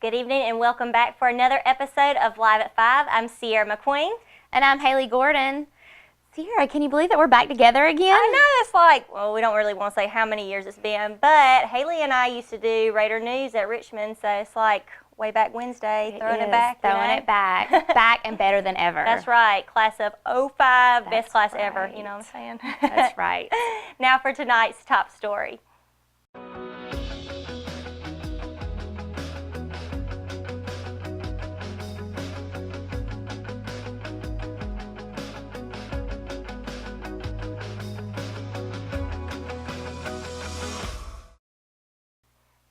Good evening and welcome back for another episode of Live at 5. I'm Sierra McQueen. And I'm Haley Gordon. Sierra, can you believe that we're back together again? I know, it's like, well, we don't really want to say how many years it's been, but Haley and I used to do Raider News at Richmond, so it's like way back Wednesday, throwing it back. Back and better than ever. That's right, class of 05, best class ever, you know what I'm saying? That's right. Now for tonight's top story.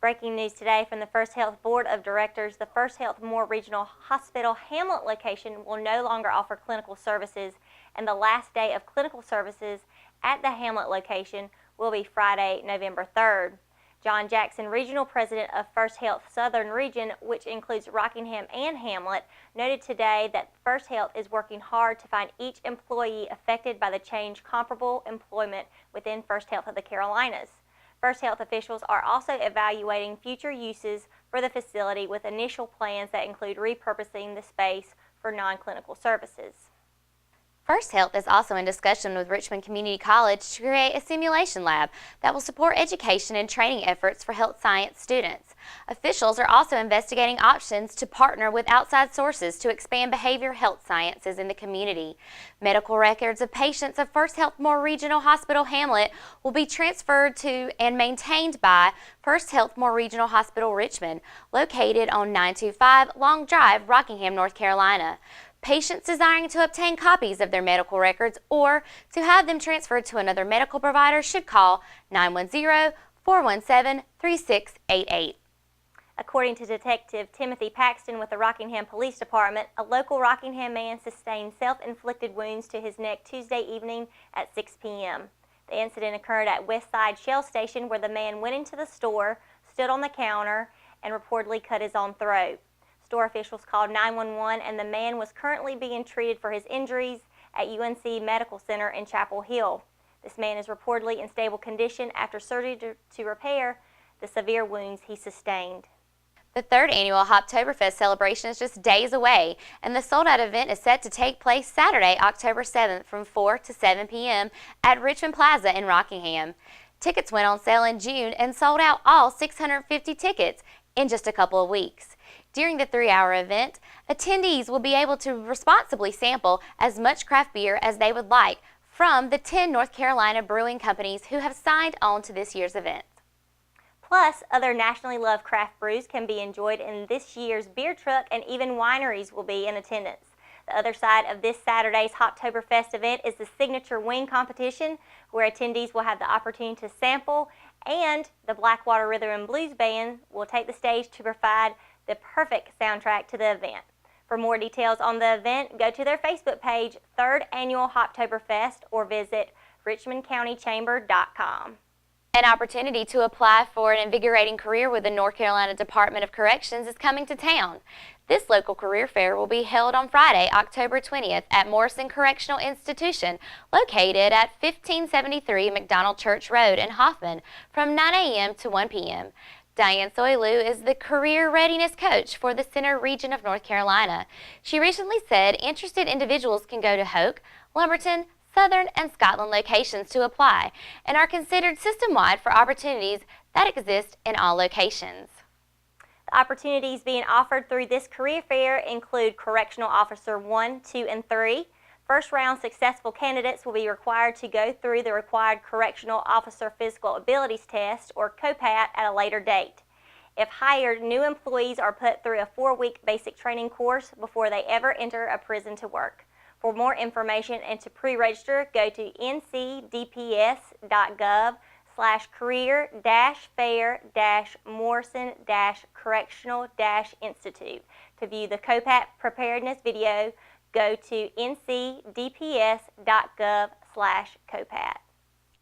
Breaking news today from the First Health Board of Directors, the First Health Moore Regional Hospital Hamlet location will no longer offer clinical services, and the last day of clinical services at the Hamlet location will be Friday, November 3rd. John Jackson, Regional President of First Health Southern Region, which includes Rockingham and Hamlet, noted today that First Health is working hard to find each employee affected by the change comparable employment within First Health of the Carolinas. First Health officials are also evaluating future uses for the facility with initial plans that include repurposing the space for non-clinical services. First Health is also in discussion with Richmond Community College to create a simulation lab that will support education and training efforts for health science students. Officials are also investigating options to partner with outside sources to expand behavioral health sciences in the community. Medical records of patients of First Health Moore Regional Hospital Hamlet will be transferred to and maintained by First Health Moore Regional Hospital Richmond, located on 925 Long Drive, Rockingham, North Carolina. Patients desiring to obtain copies of their medical records or to have them transferred to another medical provider should call 910-417-3688. According to Detective Timothy Paxton with the Rockingham Police Department, a local Rockingham man sustained self-inflicted wounds to his neck Tuesday evening at 6 p.m. The incident occurred at Westside Shell Station, where the man went into the store, stood on the counter, and reportedly cut his own throat. Store officials called 911, and the man was currently being treated for his injuries at UNC Medical Center in Chapel Hill. This man is reportedly in stable condition after surgery to repair the severe wounds he sustained. The third annual Hoptoberfest celebration is just days away, and the sold-out event is set to take place Saturday, October 7th from 4 to 7 p.m. at Richmond Plaza in Rockingham. Tickets went on sale in June and sold out all 650 tickets in just a couple of weeks. During the 3-hour event, attendees will be able to responsibly sample as much craft beer as they would like from the 10 North Carolina brewing companies who have signed on to this year's event. Plus, other nationally loved craft brews can be enjoyed in this year's beer truck, and even wineries will be in attendance. The other side of this Saturday's Hoptoberfest event is the signature wing competition, where attendees will have the opportunity to sample, and the Blackwater Rhythm and Blues Band will take the stage to provide the perfect soundtrack to the event. For more details on the event, go to their Facebook page, 3rd Annual Hoptoberfest, or visit richmondcountychamber.com. An opportunity to apply for an invigorating career with the North Carolina Department of Corrections is coming to town. This local career fair will be held on Friday, October 20th at Morrison Correctional Institution, located at 1573 McDonald Church Road in Hoffman, from 9 a.m. to 1 p.m. Diane Soilu is the Career Readiness Coach for the Center Region of North Carolina. She recently said interested individuals can go to Hoke, Lumberton, Southern, and Scotland locations to apply and are considered system-wide for opportunities that exist in all locations. The opportunities being offered through this career fair include Correctional Officer 1, 2, and 3. First-round successful candidates will be required to go through the required Correctional Officer Physical Abilities Test, or COPAT, at a later date. If hired, new employees are put through a 4-week basic training course before they ever enter a prison to work. For more information and to pre-register, go to ncdps.gov/career-fair-morrison-correctional-institute. To view the COPAT preparedness video, go to ncdps.gov/COPAT.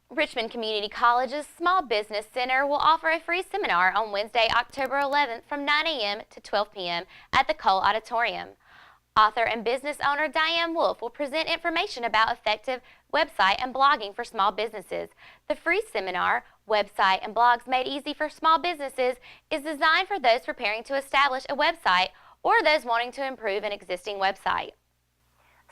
Richmond Community College's Small Business Center will offer a free seminar on Wednesday, October 11th from 9 a.m. to 12 p.m. at the Cole Auditorium. Author and business owner Diane Wolfe will present information about effective website and blogging for small businesses. The free seminar Website and Blogs Made Easy for Small Businesses is designed for those preparing to establish a website or those wanting to improve an existing website.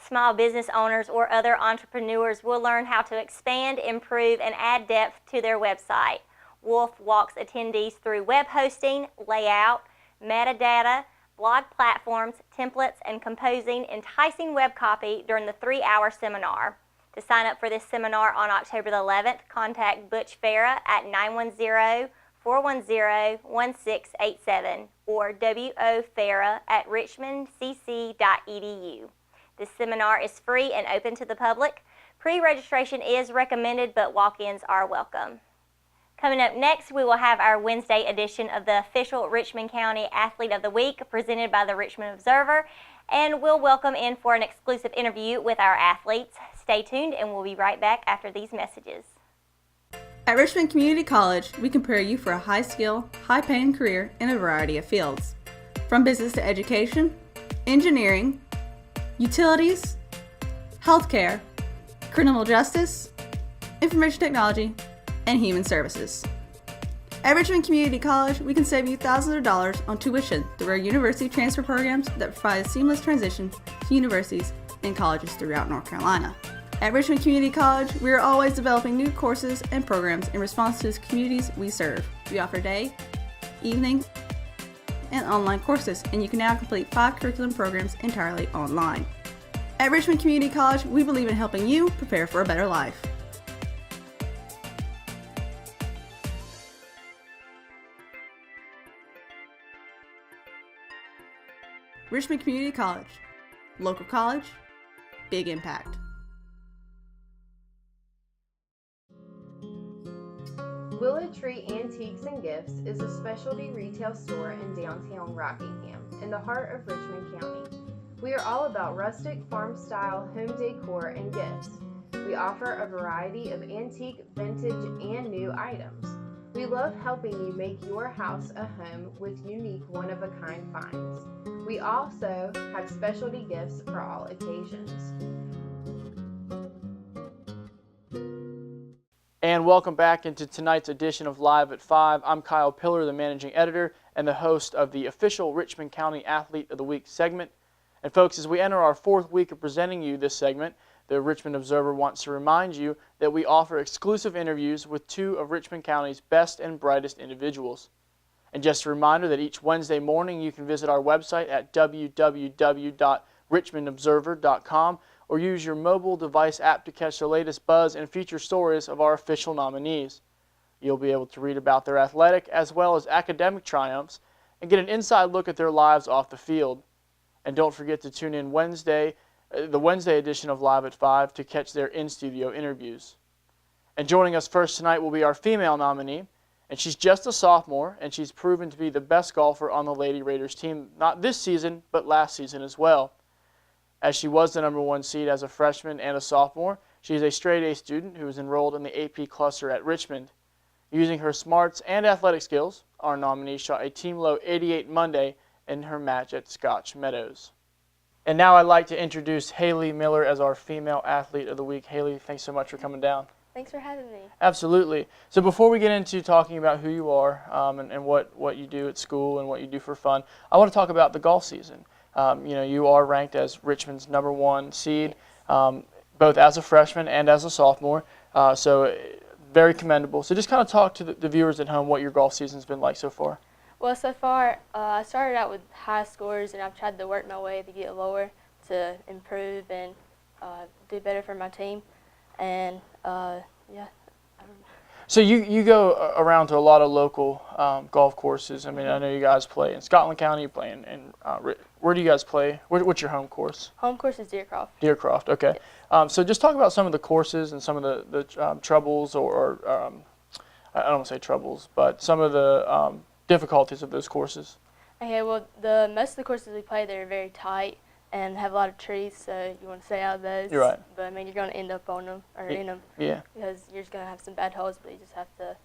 Small business owners or other entrepreneurs will learn how to expand, improve, and add depth to their website. Wolf walks attendees through web hosting, layout, metadata, blog platforms, templates, and composing enticing web copy during the 3-hour seminar. To sign up for this seminar on October the 11th, contact Butch Farah at 910-410-1687 or wofarah at richmondcc.edu. This seminar is free and open to the public. Pre-registration is recommended, but walk-ins are welcome. Coming up next, we will have our Wednesday edition of the official Richmond County Athlete of the Week presented by the Richmond Observer, and we'll welcome in for an exclusive interview with our athletes. Stay tuned, and we'll be right back after these messages. At Richmond Community College, we can prepare you for a high-skill, high-paying career in a variety of fields. From business to education, engineering, utilities, healthcare, criminal justice, information technology, and human services. At Richmond Community College, we can save you thousands of dollars on tuition through our university transfer programs that provide a seamless transition to universities and colleges throughout North Carolina. At Richmond Community College, we are always developing new courses and programs in response to the communities we serve. We offer day, evening, and online courses, and you can now complete 5 curriculum programs entirely online. At Richmond Community College, we believe in helping you prepare for a better life. Richmond Community College. Local college, big impact. Willow Tree Antiques and Gifts is a specialty retail store in downtown Rockingham, in the heart of Richmond County. We are all about rustic, farm-style home decor and gifts. We offer a variety of antique, vintage, and new items. We love helping you make your house a home with unique, one-of-a-kind finds. We also have specialty gifts for all occasions. And welcome back into tonight's edition of Live at 5. I'm Kyle Pillar, the managing editor and the host of the official Richmond County Athlete of the Week segment. And folks, as we enter our 4th week of presenting you this segment, the Richmond Observer wants to remind you that we offer exclusive interviews with 2 of Richmond County's best and brightest individuals. And just a reminder that each Wednesday morning you can visit our website at www.richmondobserver.com or use your mobile device app to catch the latest buzz and feature stories of our official nominees. You'll be able to read about their athletic as well as academic triumphs and get an inside look at their lives off the field. And don't forget to tune in the Wednesday edition of Live at 5 to catch their in-studio interviews. And joining us first tonight will be our female nominee, and she's just a sophomore, and she's proven to be the best golfer on the Lady Raiders team, not this season, but last season as well. As she was the #1 seed as a freshman and a sophomore, she is a straight-A student who is enrolled in the AP cluster at Richmond. Using her smarts and athletic skills, our nominee shot a team-low 88 Monday in her match at Scotch Meadows. And now I'd like to introduce Haley Miller as our Female Athlete of the Week. Haley, thanks so much for coming down. Thanks for having me. Absolutely. So before we get into talking about who you are and what you do at school and what you do for fun, I want to talk about the golf season. You are ranked as Richmond's #1 seed, both as a freshman and as a sophomore, so very commendable. So just kind of talk to the viewers at home what your golf season's been like so far. Well, so far, I started out with high scores, and I've tried to work my way to get lower to improve and do better for my team. And, yeah. So you go around to a lot of local golf courses. I mean, I know you guys play in Scotland County, you play in where do you guys play? What's your home course? Home course is Deercroft. Deercroft, okay. Yes. So just talk about some of the courses and some of the troubles, or I don't want to say troubles, but some of the difficulties of those courses. Okay, well, most of the courses we play, they're very tight and have a lot of trees, so you want to stay out of those. You're right. But I mean, you're going to end up on them or in them. Yeah. Because you're just going to have some bad holes, but you just have to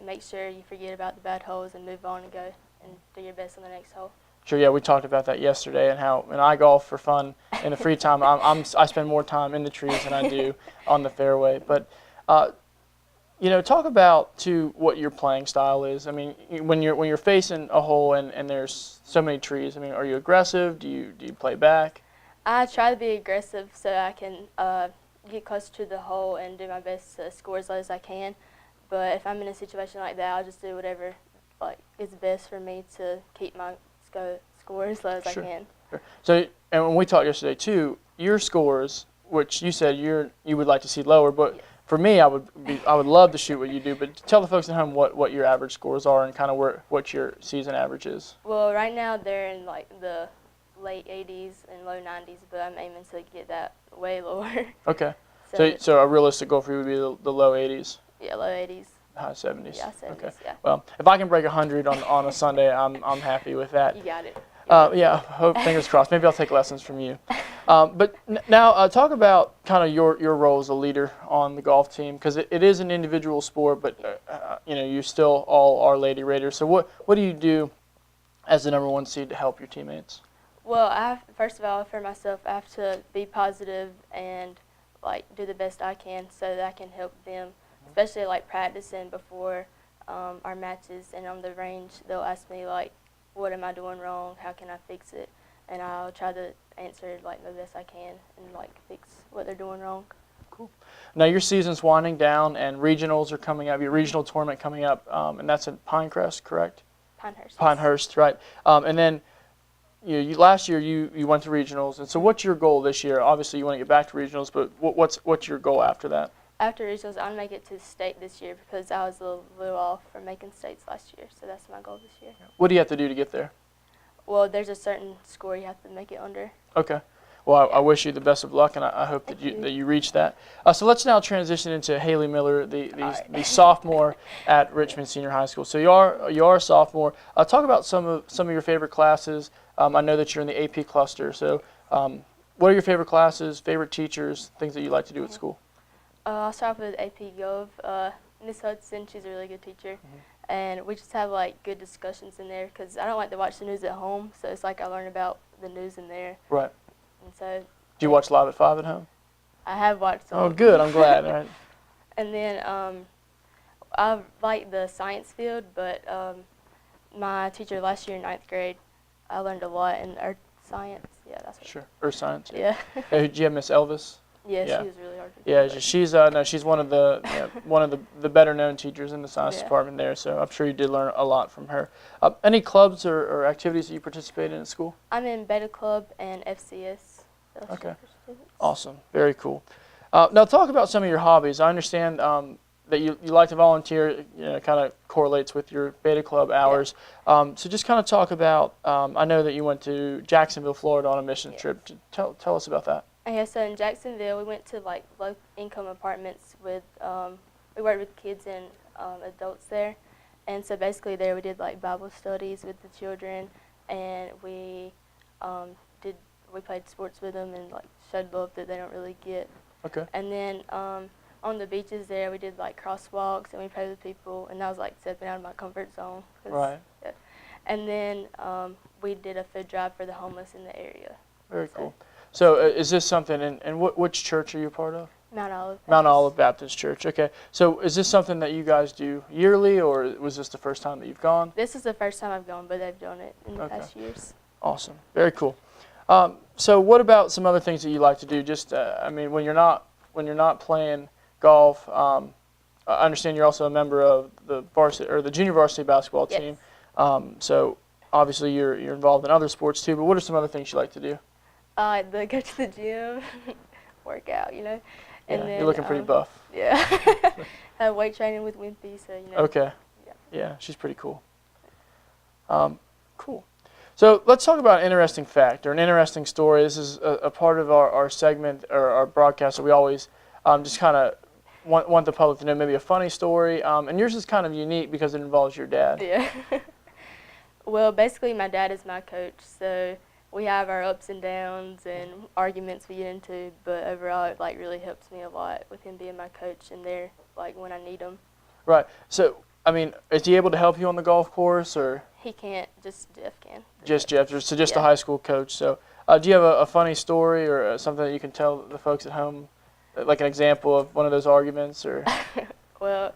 make sure you forget about the bad holes and move on and go and do your best on the next hole. Sure. Yeah, we talked about that yesterday, and how when I golf for fun in the free time, I spend more time in the trees than I do on the fairway. But talk about too what your playing style is. I mean, when you're facing a hole and there's so many trees. I mean, are you aggressive? Do you play back? I try to be aggressive so I can get close to the hole and do my best to score as low as I can. But if I'm in a situation like that, I'll just do whatever is best for me to keep my score as low as Sure. I can. Sure. So, and when we talked yesterday too, your scores, which you said you would like to see lower, but for me, I would love to shoot what you do. But tell the folks at home what your average scores are and kind of what your season average is. Well, right now they're in the late 80s and low 90s, but I'm aiming to get that way lower. Okay. So a realistic goal for you would be the low 80s. Yeah, low 80s. High 70s. Yeah, 70s. Okay. Yeah. Well, if I can break 100 on a Sunday, I'm happy with that. You got it. Yeah. Hope, fingers crossed. Maybe I'll take lessons from you. But now talk about kind of your role as a leader on the golf team, because it is an individual sport, but you still all are Lady Raiders. So what do you do as the number one seed to help your teammates? Well, first of all, for myself, I have to be positive and do the best I can so that I can help them, especially practicing before our matches and on the range. They'll ask me what am I doing wrong? How can I fix it? And I'll try to answer the best I can and fix what they're doing wrong. Cool. Now your season's winding down and regionals are coming up. Your regional tournament coming up, and that's in Pinecrest, correct? Pinehurst. Pinehurst, right? And then last year you went to regionals, and so what's your goal this year? Obviously you want to get back to regionals, but what's your goal after that? After regionals, I want to make it to state this year because I was a little off from making states last year, so that's my goal this year. What do you have to do to get there? Well, there's a certain score you have to make it under. Okay. Well, I wish you the best of luck, and I hope that you reach that. So let's now transition into Haley Miller, the sophomore at Richmond Senior High School. So you are a sophomore. Talk about some of your favorite classes. I know that you're in the AP cluster. So what are your favorite classes, favorite teachers, things that you like to do at school? I'll start off with AP Gov. Miss Hudson, she's a really good teacher. And we just have good discussions in there because I don't like to watch the news at home, so it's I learn about the news in there. Right. And so. Do you watch Live at 5 at home? I have watched some. Oh, good. I'm glad. All right. And then I like the science field, but my teacher last year in 9th grade, I learned a lot in earth science. Yeah, that's what. Sure. Earth science. Yeah. Hey, did you have Miss Elvis? Yeah, Yeah. she was really hard to Yeah, do, she's one of the better known teachers in the science Yeah. department there. So I'm sure you did learn a lot from her. Any clubs or activities that you participate in at school? I'm in Beta Club and FCS. Okay. Awesome. Very cool. Now talk about some of your hobbies. I understand that you like to volunteer. Kind of correlates with your Beta Club hours. So just kind of talk about. I know that you went to Jacksonville, Florida, on a mission trip. Tell us about that. Yeah, so in Jacksonville, we went to low-income apartments with, we worked with kids and adults there, and so basically there we did Bible studies with the children, and we played sports with them and showed love that they don't really get. Okay. And then on the beaches there, we did crosswalks and we prayed with people, and that was stepping out of my comfort zone. Right. Yeah. And then we did a food drive for the homeless in the area. Very cool. So is this something, and which church are you a part of? Mount Olive. Mount Olive Baptist Church. Okay. So is this something that you guys do yearly, or was this the first time that you've gone? This is the first time I've gone, but they've done it in the past years. Awesome. Very cool. So what about some other things that you like to do? Just, when you're not playing golf, I understand you're also a member of the varsity or the junior varsity basketball team. So obviously you're involved in other sports too. But what are some other things you like to do? Go to the gym, work out, And then, you're looking pretty buff. Yeah. Have weight training with Wimpy, so Okay. Yeah, she's pretty cool. Cool. So let's talk about an interesting fact or an interesting story. This is a part of our segment or our broadcast that we always just kind of want the public to know, maybe a funny story. And yours is kind of unique because it involves your dad. Yeah. Well, basically my dad is my coach, so we have our ups and downs and arguments we get into, but overall it really helps me a lot with him being my coach and there when I need him. Right. So is he able to help you on the golf course, or? He can't, just Jeff can. Just Jeff, so just a high school coach. So do you have a funny story or something that you can tell the folks at home, like an example of one of those arguments? Or? Well,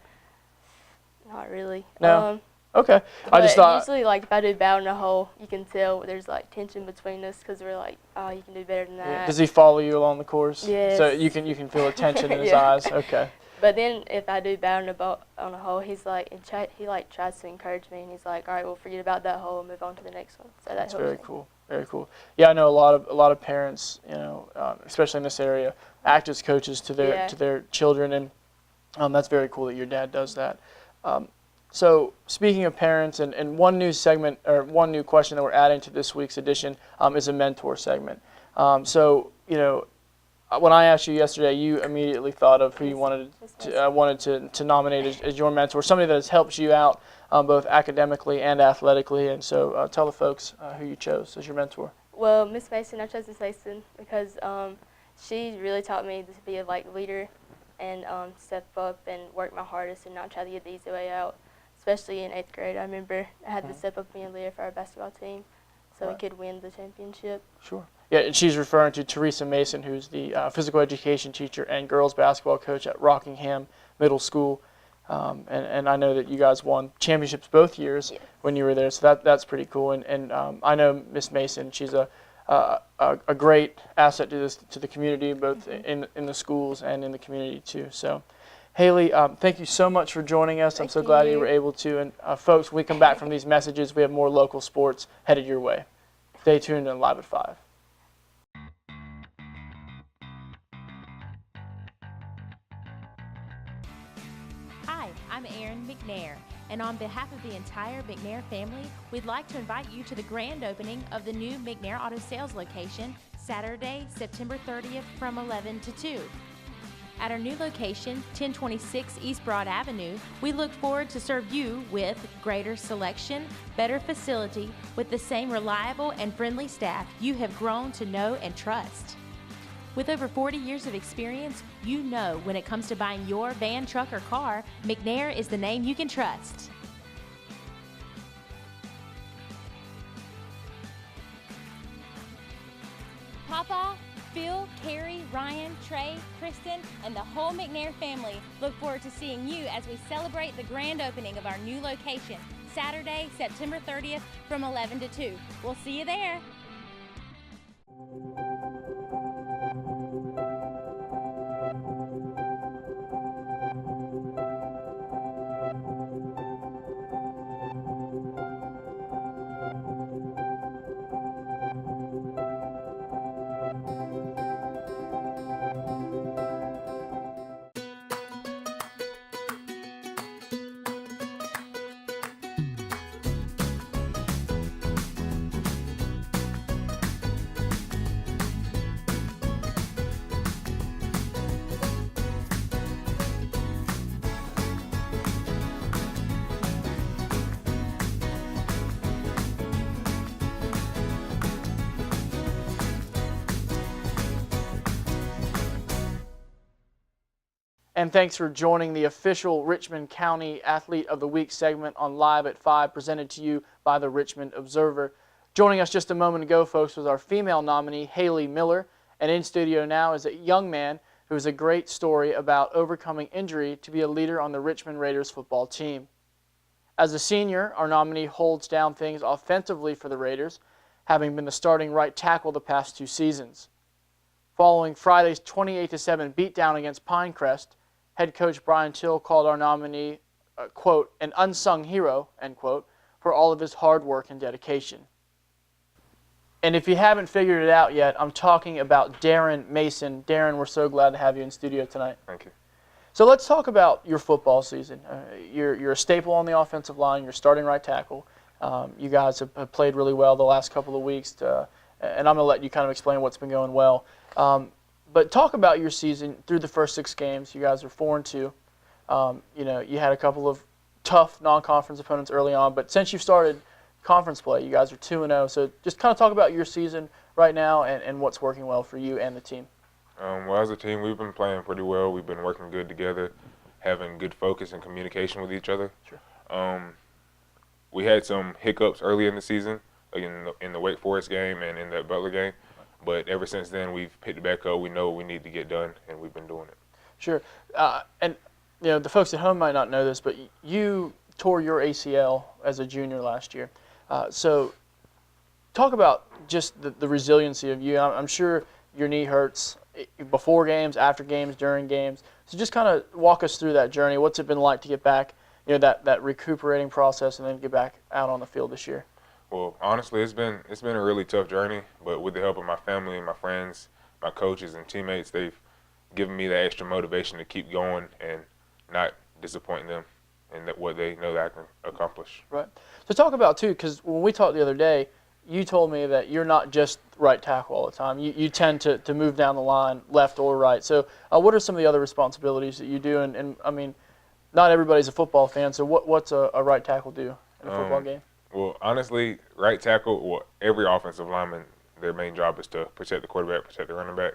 Not really. No? Okay. I just But thought. usually, like, if I do bad in a hole, you can tell there's, like, tension between us because we're like, oh, you can do better than Yeah. that. Does he follow you along the course? Yes. So you can feel the tension in his Yeah. eyes. Okay. But then if I do bad on a hole, he's like, he like tries to encourage me, and he's like, all right, well, forget about that hole and move on to the next one. So That's helps very me. cool. Very cool. Yeah, I know a lot of parents, especially in this area, act as coaches to their children, and that's very cool that your dad does that. So speaking of parents, and one new segment or one new question that we're adding to this week's edition is a mentor segment. When I asked you yesterday, you immediately thought of who you wanted to nominate as your mentor, somebody that has helped you out both academically and athletically. And so tell the folks who you chose as your mentor. Well, Miss Mason, I chose Miss Mason because she really taught me to be a leader and step up and work my hardest and not try to get the easy way out. Especially in 8th grade, I remember I had to step up and be a leader for our basketball team so we could win the championship. Sure. Yeah, and she's referring to Teresa Mason, who's the physical education teacher and girls basketball coach at Rockingham Middle School. And I know that you guys won championships both years when you were there, so that's pretty cool. And I know Miss Mason; she's a great asset to the community, both in the schools and in the community too. So, Haley, thank you so much for joining us. I'm so glad you were able to. And folks, when we come back from these messages, we have more local sports headed your way. Stay tuned and Live at 5. Hi, I'm Erin McNair, and on behalf of the entire McNair family, we'd like to invite you to the grand opening of the new McNair Auto Sales location, Saturday, September 30th from 11 to 2. At our new location, 1026 East Broad Avenue, we look forward to serve you with greater selection, better facility, with the same reliable and friendly staff you have grown to know and trust. With over 40 years of experience, you know when it comes to buying your van, truck, or car, McNair is the name you can trust. Papa, Phil, Carrie, Ryan, Trey, Kristen, and the whole McNair family look forward to seeing you as we celebrate the grand opening of our new location, Saturday, September 30th from 11 to 2. We'll see you there. And thanks for joining the official Richmond County Athlete of the Week segment on Live at 5, presented to you by the Richmond Observer. Joining us just a moment ago, folks, was our female nominee, Haley Miller. And in studio now is a young man who has a great story about overcoming injury to be a leader on the Richmond Raiders football team. As a senior, our nominee holds down things offensively for the Raiders, having been the starting right tackle the past 2 seasons. Following Friday's 28-7 beatdown against Pinecrest, head coach Brian Till called our nominee, quote, an unsung hero, end quote, for all of his hard work and dedication. And if you haven't figured it out yet, I'm talking about Darren Mason. Darren, we're so glad to have you in studio tonight. Thank you. So let's talk about your football season. You're a staple on the offensive line. You're starting right tackle. You guys have played really well the last couple of weeks, and I'm going to let you kind of explain what's been going well. But talk about your season through the first 6 games. You guys are 4-2. You had a couple of tough non-conference opponents early on, but since you've started conference play, you guys are 2-0. So just kind of talk about your season right now and what's working well for you and the team. Well, as a team, we've been playing pretty well. We've been working good together, having good focus and communication with each other. Sure. We had some hiccups early in the season, in the Wake Forest game and in the Butler game. But ever since then, we've picked it back up. We know what we need to get done, and we've been doing it. Sure. And the folks at home might not know this, but you tore your ACL as a junior last year. So talk about just the resiliency of you. I'm sure your knee hurts before games, after games, during games. So just kind of walk us through that journey. What's it been like to get back, that recuperating process and then get back out on the field this year? Well, honestly, it's been a really tough journey, but with the help of my family and my friends, my coaches and teammates, they've given me that extra motivation to keep going and not disappoint them in what they know that I can accomplish. Right. So talk about, too, because when we talked the other day, you told me that you're not just right tackle all the time. You tend to move down the line, left or right. So what are some of the other responsibilities that you do? And I mean, not everybody's a football fan, so what's a right tackle do in a football game? Well, honestly, right tackle, every offensive lineman, their main job is to protect the quarterback, protect the running back.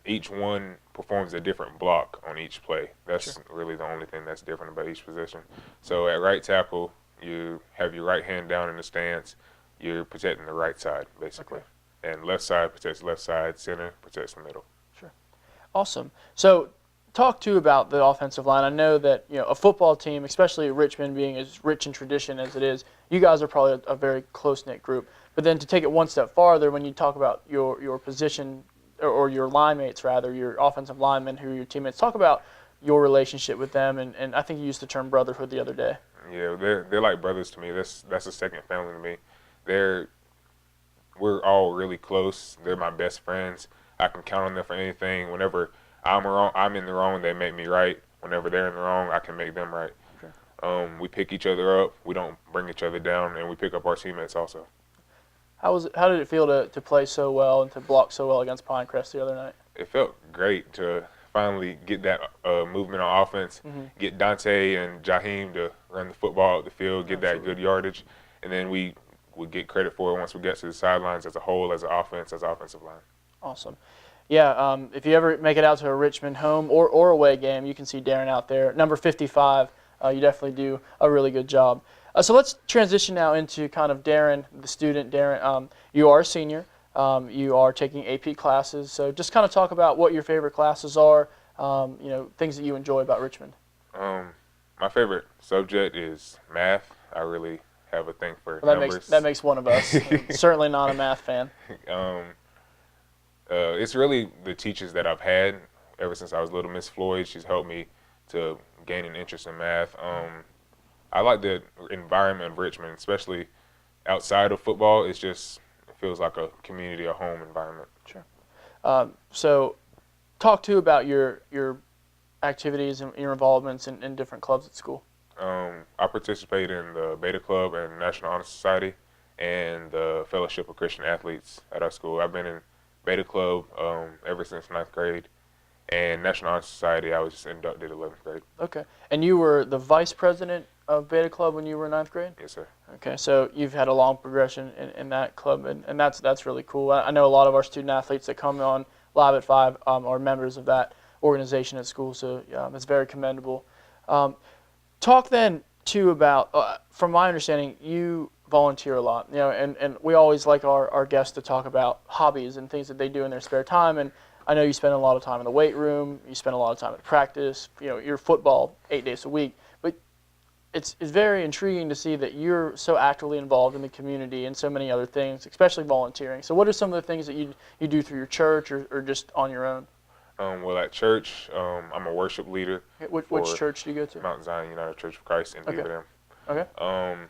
Each one performs a different block on each play. That's really the only thing that's different about each position. So at right tackle, you have your right hand down in the stance. You're protecting the right side, basically. And left side protects left side, center protects the middle. Sure. Awesome. So talk, too, about the offensive line. I know that a football team, especially Richmond being as rich in tradition as it is, you guys are probably a very close-knit group. But then to take it one step farther, when you talk about your position or your line mates, rather, your offensive linemen who are your teammates, talk about your relationship with them. And I think you used the term brotherhood the other day. Yeah, they're like brothers to me. That's a second family to me. We're all really close. They're my best friends. I can count on them for anything. Whenever I'm in the wrong, they make me right. Whenever they're in the wrong, I can make them right. Okay. We pick each other up. We don't bring each other down, and we pick up our teammates also. How did it feel to play so well and to block so well against Pinecrest the other night? It felt great to finally get that movement on offense, get Dante and Jaheim to run the football up the field, get that good yardage, and then we would get credit for it once we get to the sidelines as a whole, as an offense, as an offensive line. Awesome. Yeah, if you ever make it out to a Richmond home or away game, you can see Darren out there. Number 55, you definitely do a really good job. So let's transition now into kind of Darren, the student. Darren, you are a senior. You are taking AP classes. So just kind of talk about what your favorite classes are, things that you enjoy about Richmond. My favorite subject is math. I really have a thing for numbers. That makes one of us. Certainly not a math fan. It's really the teachers that I've had ever since I was little. Miss Floyd, she's helped me to gain an interest in math. I like the environment of Richmond, especially outside of football. It feels like a community, a home environment. Sure. So talk too about your activities and your involvements in different clubs at school. I participate in the Beta Club and National Honor Society and the Fellowship of Christian Athletes at our school. I've been in Beta Club ever since 9th grade, and National Honor Society I was just inducted 11th grade. Okay. And you were the vice president of Beta Club when you were in 9th grade? Yes, sir. Okay, so you've had a long progression in that club, and that's really cool. I know a lot of our student athletes that come on Live at 5 are members of that organization at school, so it's very commendable. Talk then, too, about, from my understanding, you volunteer a lot, and we always like our guests to talk about hobbies and things that they do in their spare time, and I know you spend a lot of time in the weight room, you spend a lot of time at practice, your football 8 days a week, but it's very intriguing to see that you're so actively involved in the community and so many other things, especially volunteering. So what are some of the things that you do through your church or just on your own? Well, at church, I'm a worship leader. Which church do you go to? Mount Zion United Church of Christ in Beaver Dam. Okay.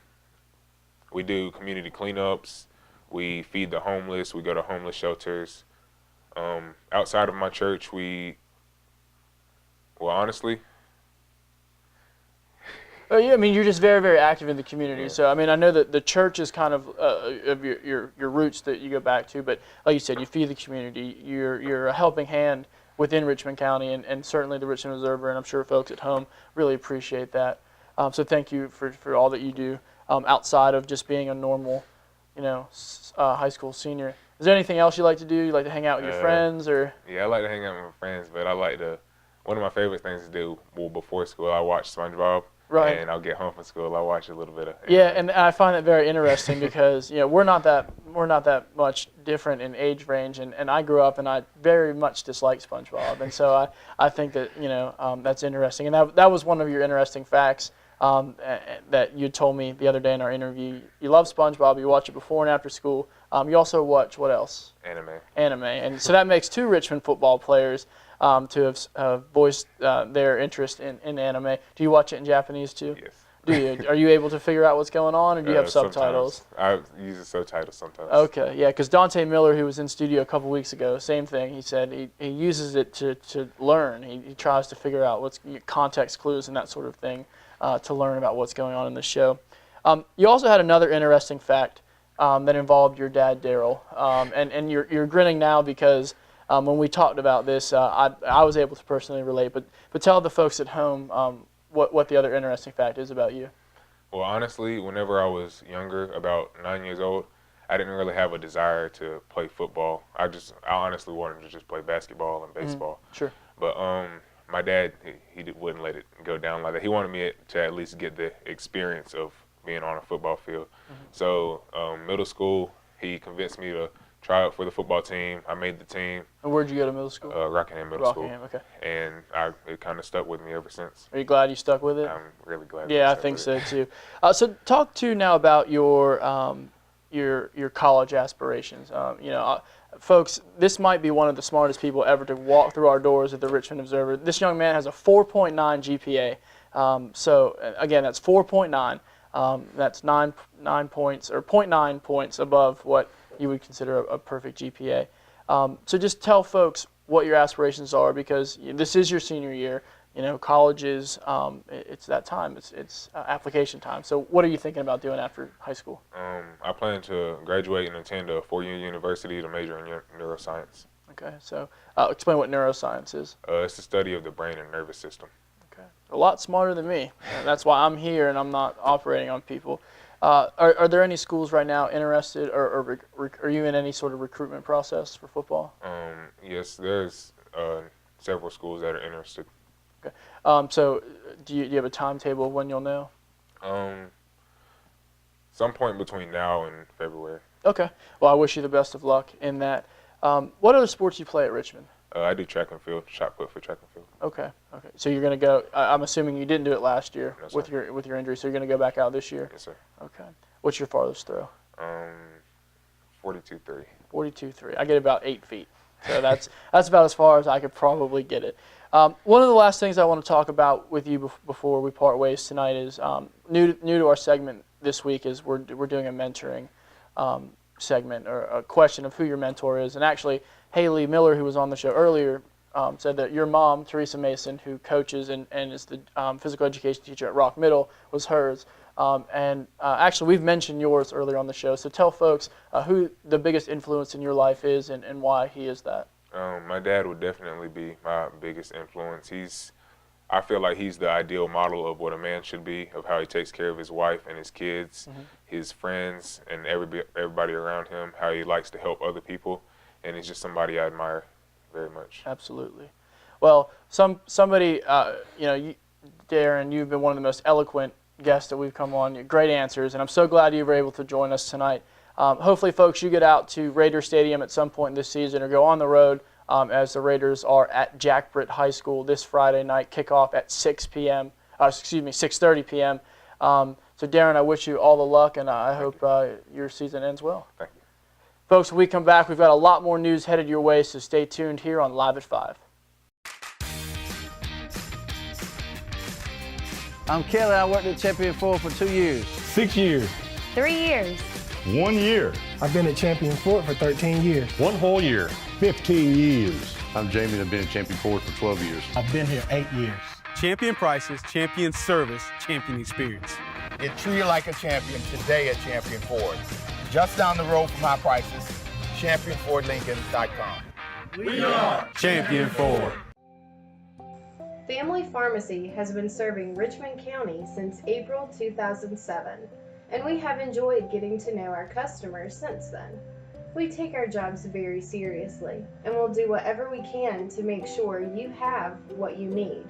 We do community cleanups. We feed the homeless. We go to homeless shelters. Outside of my church, honestly. Yeah, I mean, you're just very, very active in the community. Yeah. So, I mean, I know that the church is kind of your roots that you go back to, but like you said, you feed the community. You're a helping hand within Richmond County, and certainly the Richmond Observer, and I'm sure folks at home really appreciate that. So thank you for all that you do outside of just being a normal, high school senior. Is there anything else you like to do? You like to hang out with your friends, or? Yeah, I like to hang out with my friends, but one of my favorite things to do, before school, I watch SpongeBob. Right. And I'll get home from school, I'll watch a little bit of it. Yeah, and I find that very interesting because we're not that much different in age range, and I grew up and I very much disliked SpongeBob, and so I think that that's interesting, and that was one of your interesting facts that you told me the other day in our interview. You love SpongeBob. You watch it before and after school. You also watch what else? Anime. And so that makes 2 Richmond football players to have voiced their interest in anime. Do you watch it in Japanese too? Yes. Do you? Are you able to figure out what's going on, or do you have subtitles? I use the subtitles sometimes. Okay, yeah, because Dante Miller, who was in studio a couple weeks ago, same thing. He said he uses it to learn. He tries to figure out what's context clues and that sort of thing to learn about what's going on in the show. You also had another interesting fact that involved your dad, Daryl, and you're grinning now because when we talked about this, I was able to personally relate. But tell the folks at home what the other interesting fact is about you. Well, honestly, whenever I was younger, about 9 years old, I didn't really have a desire to play football. I honestly wanted to just play basketball and baseball. Sure. But my dad, he wouldn't let it go down like that. He wanted me to at least get the experience of being on a football field. So middle school, he convinced me to try out for the football team. I made the team. And where'd you go to middle school? Rockingham Middle School. Okay. And it kind of stuck with me ever since. Are you glad you stuck with it? I'm really glad. Yeah, I think so too. So talk to now about your college aspirations. Folks, this might be one of the smartest people ever to walk through our doors at the Richmond Observer. This young man has a 4.9 GPA. So again, that's 4.9. That's 9 points or 0.9 points above what you would consider a perfect GPA. So just tell folks what your aspirations are, because this is your senior year. Colleges, it's that time. It's application time. So what are you thinking about doing after high school? I plan to graduate and attend a 4-year university to major in neuroscience. Okay, so explain what neuroscience is. It's the study of the brain and nervous system. Okay, a lot smarter than me. That's why I'm here and I'm not operating on people. Are there any schools right now interested, or are you in any sort of recruitment process for football? Yes, there's several schools that are interested. Okay. So do you have a timetable of when you'll know? Some point between now and February. Okay. Well, I wish you the best of luck in that. What other sports do you play at Richmond? I do track and field, shot put for track and field. Okay. So you're going to go. I'm assuming you didn't do it last year No, with your injury. So you're going to go back out this year. Yes, sir. Okay. What's your farthest throw? 42.3. 42.3. I get about 8 feet. So that's about as far as I could probably get it. One of the last things I want to talk about with you before we part ways tonight is new to our segment this week is we're doing a mentoring segment, or a question of who your mentor is. And actually, Haley Miller, who was on the show earlier, said that your mom, Teresa Mason, who coaches and is the physical education teacher at Rock Middle, was hers. Actually, we've mentioned yours earlier on the show. So tell folks who the biggest influence in your life is and why he is that. My dad would definitely be my biggest influence. I feel like he's the ideal model of what a man should be, of how he takes care of his wife and his kids, his friends, and everybody around him, how he likes to help other people, and he's just somebody I admire very much. Absolutely. Well, somebody, Darren, you've been one of the most eloquent guests that we've come on. Great answers, and I'm so glad you were able to join us tonight. Hopefully, folks, you get out to Raider Stadium at some point this season or go on the road as the Raiders are at Jack Britt High School this Friday night, kickoff at 6:30 p.m. So, Darren, I wish you all the luck, and I hope your season ends well. Thank you. Folks, when we come back, we've got a lot more news headed your way, so stay tuned here on Live at 5. I'm Kelly. I worked at Champion Ford for 2 years. 6 years. 3 years. 1 year. I've been at Champion Ford for 13 years. 1 whole year. 15 years. I'm Jamie, and I've been at Champion Ford for 12 years. I've been here 8 years. Champion prices, champion service, champion experience. Get treated like a champion today at Champion Ford. Just down the road from our prices, championfordlincoln.com. We are Champion Ford. Family Pharmacy has been serving Richmond County since April 2007, and we have enjoyed getting to know our customers since then. We take our jobs very seriously, and will do whatever we can to make sure you have what you need.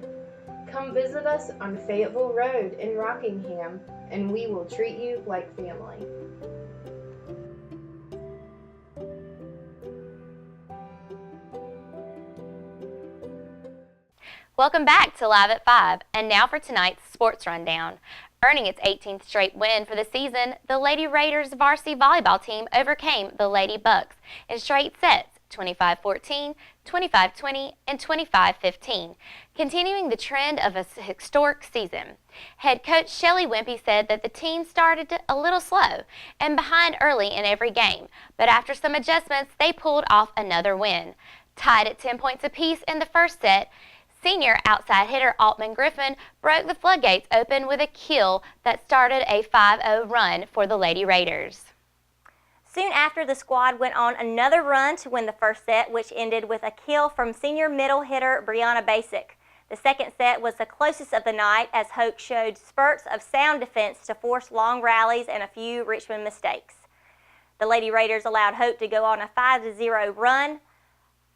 Come visit us on Fayetteville Road in Rockingham, and we will treat you like family. Welcome back to Live at 5, and now for tonight's sports rundown. Earning its 18th straight win for the season, the Lady Raiders varsity volleyball team overcame the Lady Bucks in straight sets, 25-14, 25-20, and 25-15, continuing the trend of a historic season. Head coach Shelley Wimpy said that the team started a little slow and behind early in every game, but after some adjustments, they pulled off another win. Tied at 10 points apiece in the first set, senior outside hitter Altman Griffin broke the floodgates open with a kill that started a 5-0 run for the Lady Raiders. Soon after, the squad went on another run to win the first set, which ended with a kill from senior middle hitter Brianna Basic. The second set was the closest of the night as Hoke showed spurts of sound defense to force long rallies and a few Richmond mistakes. The Lady Raiders allowed Hoke to go on a 5-0 run,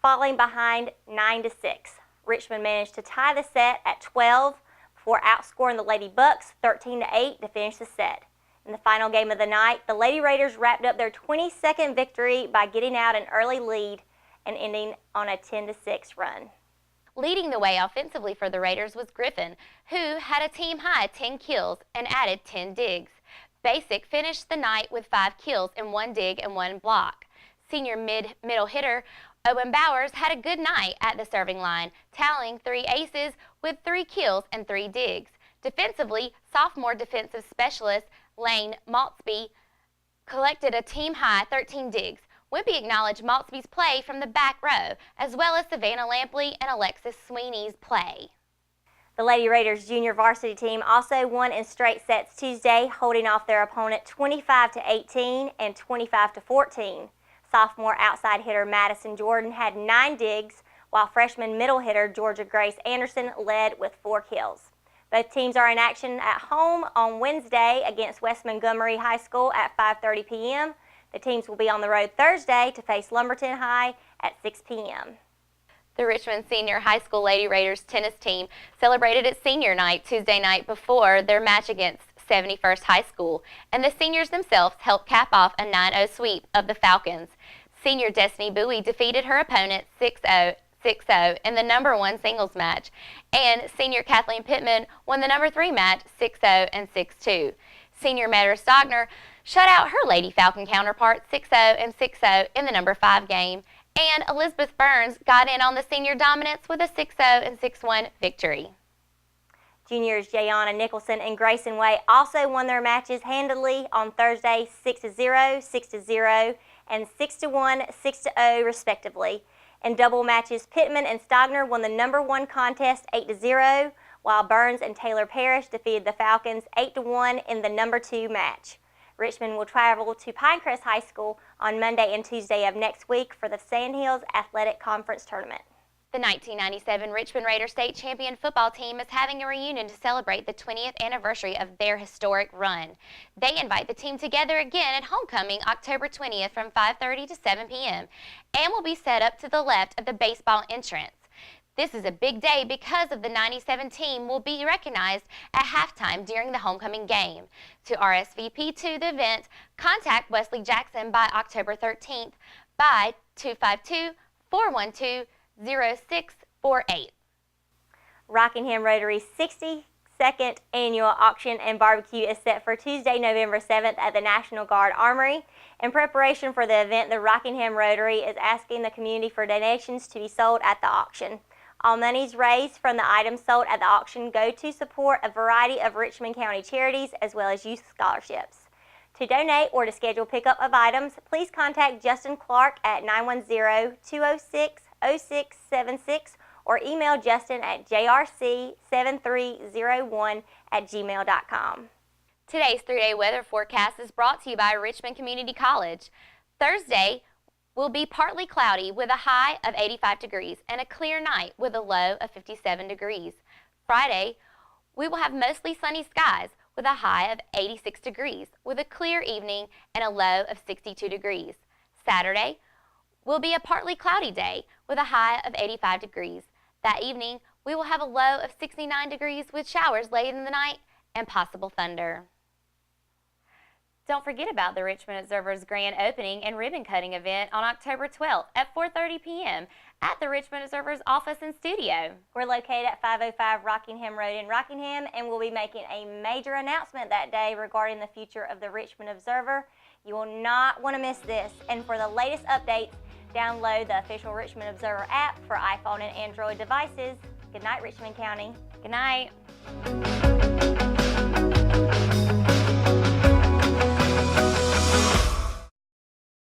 falling behind 9-6. Richmond managed to tie the set at 12 before outscoring the Lady Bucks 13-8 to finish the set. In the final game of the night, the Lady Raiders wrapped up their 22nd victory by getting out an early lead and ending on a 10-6 run. Leading the way offensively for the Raiders was Griffin, who had a team-high 10 kills and added 10 digs. Basic finished the night with 5 kills and 1 dig and 1 block. Senior middle hitter Owen Bowers had a good night at the serving line, tallying 3 aces with 3 kills and 3 digs. Defensively, sophomore defensive specialist Lane Maltsby collected a team-high 13 digs. Wimpy acknowledged Maltsby's play from the back row, as well as Savannah Lampley and Alexis Sweeney's play. The Lady Raiders junior varsity team also won in straight sets Tuesday, holding off their opponent 25-18 and 25-14. Sophomore outside hitter Madison Jordan had 9 digs, while freshman middle hitter Georgia Grace Anderson led with 4 kills. Both teams are in action at home on Wednesday against West Montgomery High School at 5:30 p.m. The teams will be on the road Thursday to face Lumberton High at 6 p.m. The Richmond Senior High School Lady Raiders tennis team celebrated its senior night Tuesday night before their match against 71st High School, and the seniors themselves helped cap off a 9-0 sweep of the Falcons. Senior Destiny Bowie defeated her opponent 6-0 in the number 1 singles match, and senior Kathleen Pittman won the number 3 match 6-0 and 6-2. Senior Meta Stogner shut out her Lady Falcon counterpart 6-0 and 6-0 in the number 5 game, and Elizabeth Burns got in on the senior dominance with a 6-0 and 6-1 victory. Juniors Jayana Nicholson and Grayson Way also won their matches handily on Thursday 6-0, 6-0, and 6-1, 6-0 respectively. In double matches, Pittman and Stogner won the number 1 contest 8-0, while Burns and Taylor Parrish defeated the Falcons 8-1 in the number 2 match. Richmond will travel to Pinecrest High School on Monday and Tuesday of next week for the Sandhills Athletic Conference Tournament. The 1997 Richmond Raider State Champion football team is having a reunion to celebrate the 20th anniversary of their historic run. They invite the team together again at homecoming October 20th from 5:30 to 7 p.m. and will be set up to the left of the baseball entrance. This is a big day because of the 97 team will be recognized at halftime during the homecoming game. To RSVP to the event, contact Wesley Jackson by October 13th by 252-412-0648. Rockingham Rotary's 62nd annual auction and barbecue is set for Tuesday, November 7th at the National Guard Armory. In preparation for the event, the Rockingham Rotary is asking the community for donations to be sold at the auction. All monies raised from the items sold at the auction go to support a variety of Richmond County charities as well as youth scholarships. To donate or to schedule pickup of items, please contact Justin Clark at 910-206-0676 or email Justin at jrc7301@gmail.com. Today's 3-day weather forecast is brought to you by Richmond Community College. Thursday will be partly cloudy with a high of 85 degrees and a clear night with a low of 57 degrees. Friday, we will have mostly sunny skies with a high of 86 degrees with a clear evening and a low of 62 degrees. Saturday will be a partly cloudy day with a high of 85 degrees. That evening, we will have a low of 69 degrees with showers late in the night and possible thunder. Don't forget about the Richmond Observer's grand opening and ribbon cutting event on October 12th at 4:30 p.m. at the Richmond Observer's office and studio. We're located at 505 Rockingham Road in Rockingham, and we'll be making a major announcement that day regarding the future of the Richmond Observer. You will not want to miss this. And for the latest updates, download the official Richmond Observer app for iPhone and Android devices. Good night, Richmond County. Good night.